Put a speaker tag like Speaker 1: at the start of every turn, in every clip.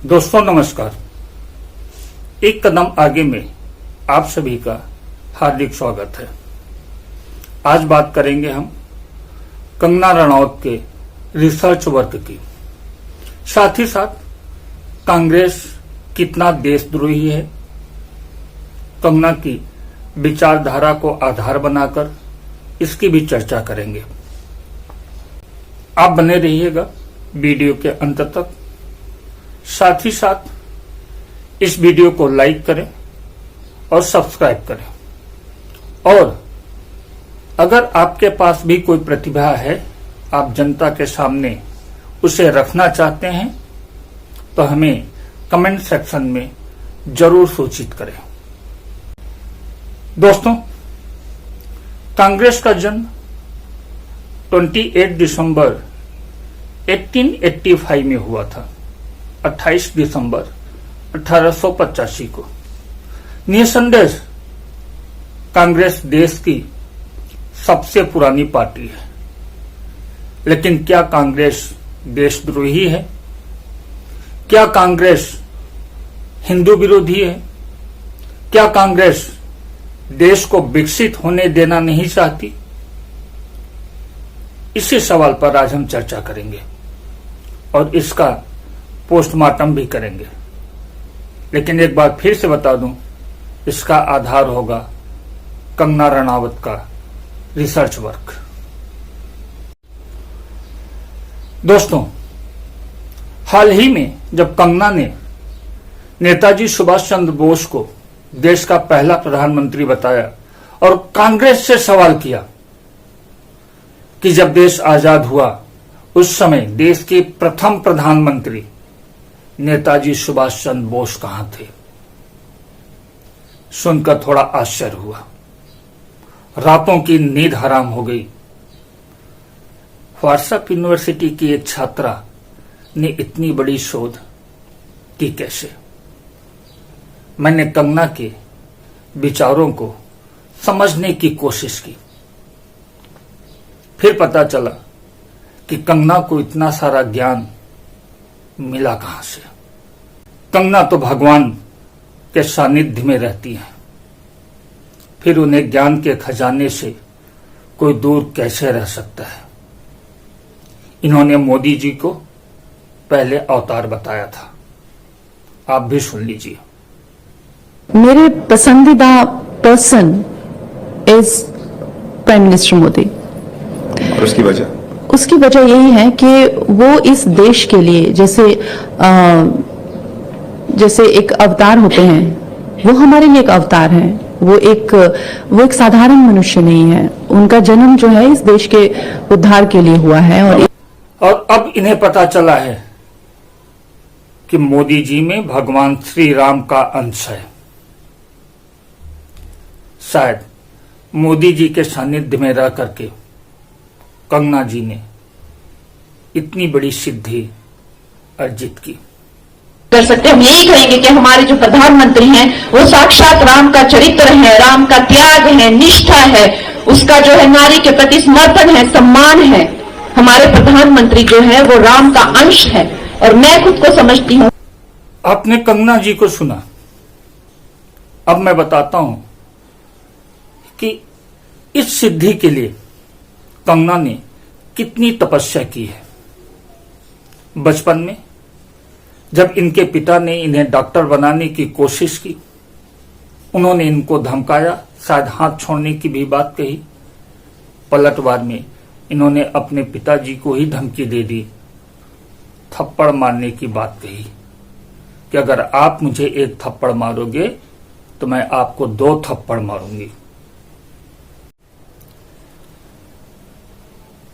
Speaker 1: दोस्तों नमस्कार। एक कदम आगे में आप सभी का हार्दिक स्वागत है। आज बात करेंगे हम कंगना रनौत के रिसर्च वर्क की, साथ ही साथ कांग्रेस कितना देशद्रोही है, कंगना की विचारधारा को आधार बनाकर इसकी भी चर्चा करेंगे। आप बने रहिएगा वीडियो के अंत तक। साथ ही साथ इस वीडियो को लाइक करें और सब्सक्राइब करें। और अगर आपके पास भी कोई प्रतिभा है, आप जनता के सामने उसे रखना चाहते हैं, तो हमें कमेंट सेक्शन में जरूर सूचित करें। दोस्तों, कांग्रेस का जन्म 28 दिसंबर 1885 में हुआ था, 28 दिसंबर 1885 को। निसंदेह कांग्रेस देश की सबसे पुरानी पार्टी है, लेकिन क्या कांग्रेस देशद्रोही है? क्या कांग्रेस हिंदू विरोधी है? क्या कांग्रेस देश को विकसित होने देना नहीं चाहती? इसी सवाल पर आज हम चर्चा करेंगे और इसका पोस्टमार्टम भी करेंगे। लेकिन एक बार फिर से बता दूं, इसका आधार होगा कंगना रनौत का रिसर्च वर्क। दोस्तों, हाल ही में जब कंगना ने नेताजी सुभाष चंद्र बोस को देश का पहला प्रधानमंत्री बताया और कांग्रेस से सवाल किया कि जब देश आजाद हुआ उस समय देश के प्रथम प्रधानमंत्री नेताजी सुभाष चंद्र बोस कहां थे, सुनकर थोड़ा आश्चर्य हुआ। रातों की नींद हराम हो गई। व्हाट्सएप यूनिवर्सिटी की एक छात्रा ने इतनी बड़ी शोध की कैसे? मैंने कंगना के विचारों को समझने की कोशिश की। फिर पता चला कि कंगना को इतना सारा ज्ञान मिला कहां से। कंगना तो भगवान के सानिध्य में रहती हैं, फिर उन्हें ज्ञान के खजाने से कोई दूर कैसे रह सकता है? इन्होंने मोदी जी को पहले अवतार बताया था। आप भी सुन लीजिए।
Speaker 2: मेरे पसंदीदा person is prime minister Modi.
Speaker 3: और उसकी वजह?
Speaker 2: उसकी वजह यही है कि वो इस देश के लिए जैसे एक अवतार होते हैं, वो हमारे लिए एक अवतार है। वो एक साधारण मनुष्य नहीं है। उनका जन्म जो है इस देश के उद्धार के लिए हुआ है।
Speaker 1: और अब इन्हें पता चला है कि मोदी जी में भगवान श्री राम का अंश है। शायद मोदी जी के सानिध्य में रह करके कंगना जी ने इतनी बड़ी सिद्धि अर्जित की।
Speaker 4: कर सकते हम यही कहेंगे कि हमारे जो प्रधानमंत्री हैं वो साक्षात राम का चरित्र है, राम का त्याग है, निष्ठा है, उसका जो है नारी के प्रति समर्पण है, सम्मान है। हमारे प्रधानमंत्री जो है वो राम का अंश है। और मैं खुद को समझती हूँ।
Speaker 1: आपने कंगना जी को सुना। अब मैं बताता हूं कि इस सिद्धि के लिए कंगना ने कितनी तपस्या की है। बचपन में जब इनके पिता ने इन्हें डॉक्टर बनाने की कोशिश की, उन्होंने इनको धमकाया, शायद हाथ छोड़ने की भी बात कही। पलटवार में इन्होंने अपने पिताजी को ही धमकी दे दी, थप्पड़ मारने की बात कही कि अगर आप मुझे एक थप्पड़ मारोगे तो मैं आपको 2 थप्पड़ मारूंगी।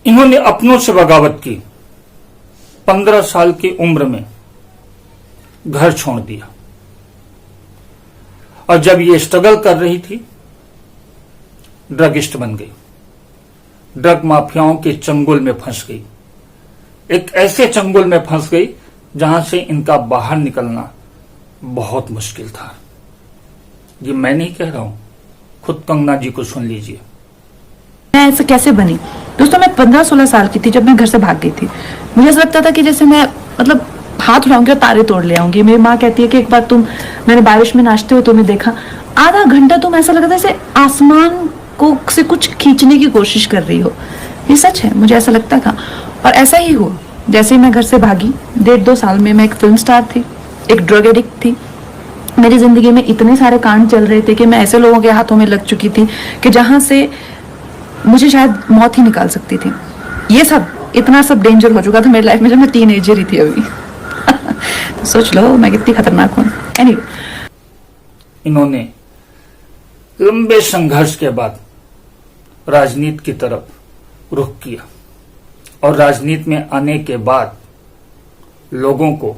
Speaker 1: इन्होंने अपनों से बगावत की। 15 साल की उम्र में घर छोड़ दिया। और जब ये स्ट्रगल कर रही थी, ड्रगिस्ट बन गई। ड्रग माफियाओं के चंगुल में फंस गई। एक ऐसे चंगुल में फंस गई जहां से इनका बाहर निकलना बहुत मुश्किल था। ये मैं नहीं कह रहा हूं, खुद कंगना जी को सुन लीजिए।
Speaker 5: मैं ऐसे कैसे बनी? दोस्तों, मैं 15-16 साल की थी जब मैं घर से भाग गई थी। मुझे ऐसा लगता था कि जैसे मैं हाथ उठाऊंगी और तारे तोड़ ले आऊंगी। मेरी माँ कहती है कि एक बार मैंने बारिश में नाचते हुए तुम्हें देखा, आधा घंटा तुम ऐसा लगा था जैसे आसमान को से कुछ खींचने की कोशिश कर रही हो। ये सच है, मुझे ऐसा लगता था और ऐसा ही हुआ। जैसे ही मैं घर से भागी, 1.5-2 साल में मैं एक फिल्म स्टार थी, एक ड्रग एडिक्ट थी। मेरी जिंदगी में इतने सारे कांड चल रहे थे कि मैं ऐसे लोगों के हाथों में लग चुकी थी कि जहां से मुझे शायद मौत ही निकाल सकती थी। ये सब इतना सब डेंजर हो चुका था मेरी लाइफ में जब मैं टीनेजर ही थी अभी। तो सोच लो मैं कितनी खतरनाक हूं। एनीवे,
Speaker 1: इन्होंने लंबे संघर्ष के बाद राजनीति की तरफ रुख किया और राजनीति में आने के बाद लोगों को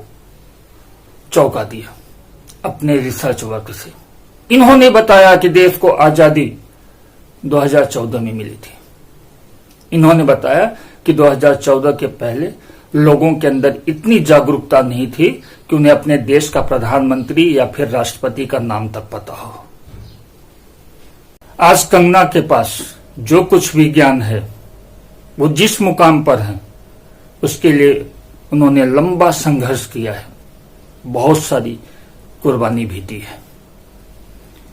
Speaker 1: चौंका दिया अपने रिसर्च वर्क से। इन्होंने बताया कि देश को आजादी 2014 में मिली थी। इन्होंने बताया कि 2014 के पहले लोगों के अंदर इतनी जागरूकता नहीं थी कि उन्हें अपने देश का प्रधानमंत्री या फिर राष्ट्रपति का नाम तक पता हो। आज कंगना के पास जो कुछ भी ज्ञान है, वो जिस मुकाम पर है, उसके लिए उन्होंने लंबा संघर्ष किया है, बहुत सारी कुर्बानी भी दी है।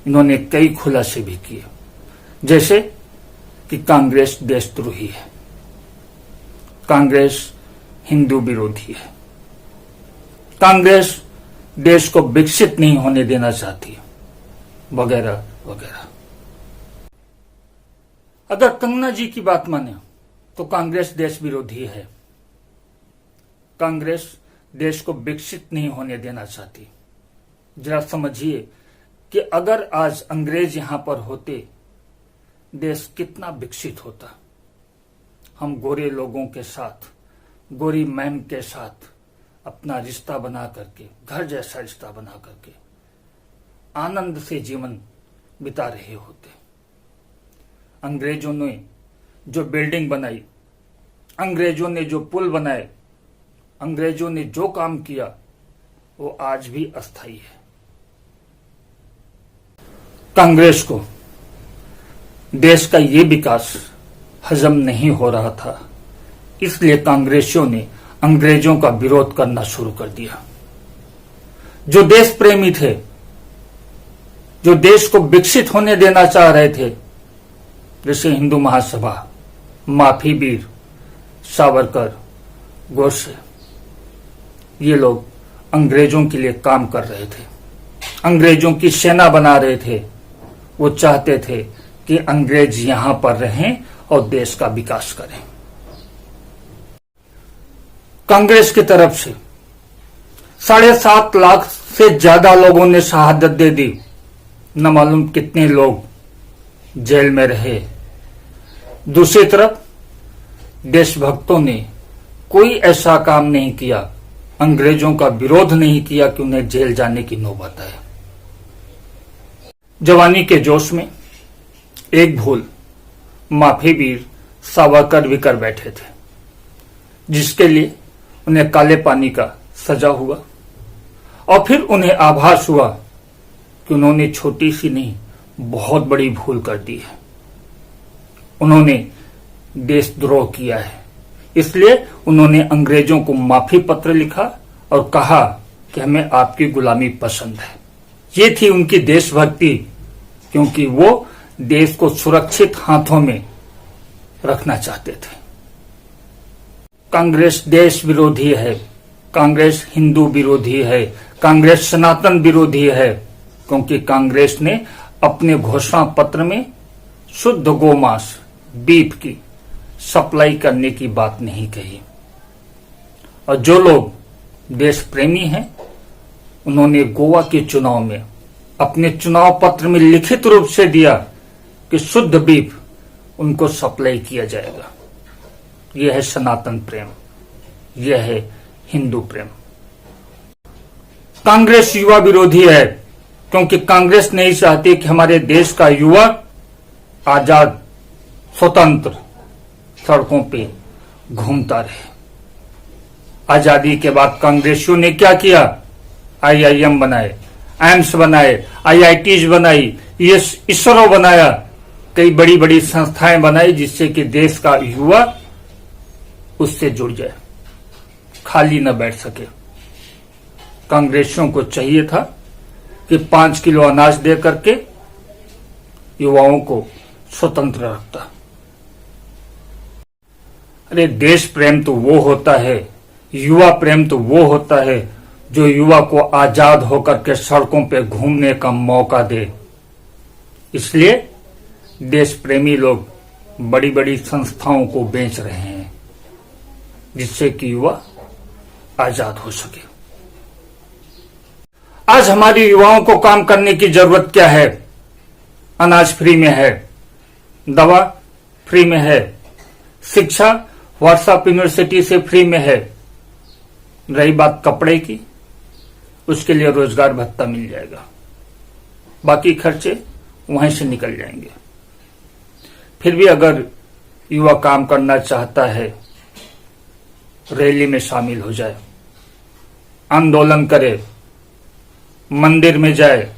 Speaker 1: इन्होंने कई खुलासे भी किए, जैसे कि कांग्रेस देशद्रोही है, कांग्रेस हिंदू विरोधी है, कांग्रेस देश को विकसित नहीं होने देना चाहती है, वगैरह वगैरह। अगर कंगना जी की बात माने तो कांग्रेस देश विरोधी है। कांग्रेस देश को विकसित नहीं होने देना चाहती। जरा समझिए कि अगर आज अंग्रेज यहां पर होते, देश कितना विकसित होता। हम गोरे लोगों के साथ, गोरी मैम के साथ अपना रिश्ता बना करके, घर जैसा रिश्ता बना करके आनंद से जीवन बिता रहे होते। अंग्रेजों ने जो बिल्डिंग बनाई, अंग्रेजों ने जो पुल बनाए, अंग्रेजों ने जो काम किया, वो आज भी अस्थायी है। कांग्रेस को देश का ये विकास हजम नहीं हो रहा था, इसलिए कांग्रेसियों ने अंग्रेजों का विरोध करना शुरू कर दिया। जो देश प्रेमी थे, जो देश को विकसित होने देना चाह रहे थे, जैसे हिंदू महासभा, माफी वीर, सावरकर, गोडसे, ये लोग अंग्रेजों के लिए काम कर रहे थे, अंग्रेजों की सेना बना रहे थे। वो चाहते थे कि अंग्रेज यहां पर रहें और देश का विकास करें। कांग्रेस की तरफ से 7.5 लाख से ज्यादा लोगों ने शहादत दे दी। न मालूम कितने लोग जेल में रहे। दूसरी तरफ देशभक्तों ने कोई ऐसा काम नहीं किया, अंग्रेजों का विरोध नहीं किया कि उन्हें जेल जाने की नौबत आए। जवानी के जोश में एक भूल माफी वीर सावरकर भी कर बैठे थे, जिसके लिए उन्हें काले पानी का सजा हुआ और फिर उन्हें आभास हुआ कि उन्होंने छोटी सी नहीं, बहुत बड़ी भूल कर दी है। उन्होंने देशद्रोह किया है, इसलिए उन्होंने अंग्रेजों को माफी पत्र लिखा और कहा कि हमें आपकी गुलामी पसंद है। ये थी उनकी देशभक्ति, क्योंकि वो देश को सुरक्षित हाथों में रखना चाहते थे। कांग्रेस देश विरोधी है, कांग्रेस हिंदू विरोधी है, कांग्रेस सनातन विरोधी है, क्योंकि कांग्रेस ने अपने घोषणा पत्र में शुद्ध गोमांस, बीफ की सप्लाई करने की बात नहीं कही। और जो लोग देश प्रेमी हैं, उन्होंने गोवा के चुनाव में अपने चुनाव पत्र में लिखित रूप से दिया कि शुद्ध बीफ उनको सप्लाई किया जाएगा। यह है सनातन प्रेम, यह है हिंदू प्रेम। कांग्रेस युवा विरोधी है, क्योंकि कांग्रेस नहीं चाहती कि हमारे देश का युवा आजाद स्वतंत्र सड़कों पे घूमता रहे। आजादी के बाद कांग्रेसियों ने क्या किया? IIM बनाए, एम्स बनाए, IITs बनाई, इसरो बनाया, कई बड़ी बड़ी संस्थाएं बनाई, जिससे कि देश का युवा उससे जुड़ जाए, खाली न बैठ सके। कांग्रेसियों को चाहिए था कि 5 किलो अनाज दे करके युवाओं को स्वतंत्र रखता। अरे देश प्रेम तो वो होता है, युवा प्रेम तो वो होता है जो युवा को आजाद होकर के सड़कों पे घूमने का मौका दे। इसलिए देश प्रेमी लोग बड़ी बड़ी संस्थाओं को बेच रहे हैं जिससे कि युवा आजाद हो सके। आज हमारी युवाओं को काम करने की जरूरत क्या है? अनाज फ्री में है, दवा फ्री में है, शिक्षा व्हाट्सएप यूनिवर्सिटी से फ्री में है। रही बात कपड़े की, उसके लिए रोजगार भत्ता मिल जाएगा, बाकी खर्चे वहीं से निकल जाएंगे। फिर भी अगर युवा काम करना चाहता है, रैली में शामिल हो जाए, आंदोलन करे, मंदिर में जाए,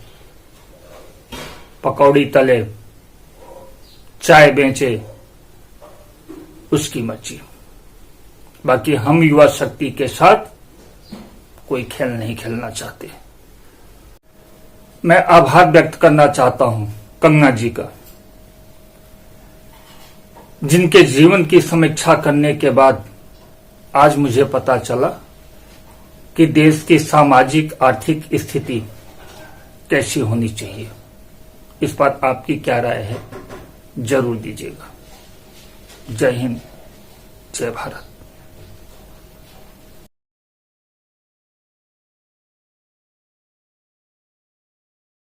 Speaker 1: पकौड़ी तले, चाय बेचे, उसकी मर्जी। बाकी हम युवा शक्ति के साथ कोई खेल नहीं खेलना चाहते। मैं आभार व्यक्त करना चाहता हूं कंगना जी का, जिनके जीवन की समीक्षा करने के बाद आज मुझे पता चला कि देश की सामाजिक आर्थिक स्थिति कैसी होनी चाहिए। इस पर आपकी क्या राय है, जरूर दीजिएगा। जय हिंद, जय भारत।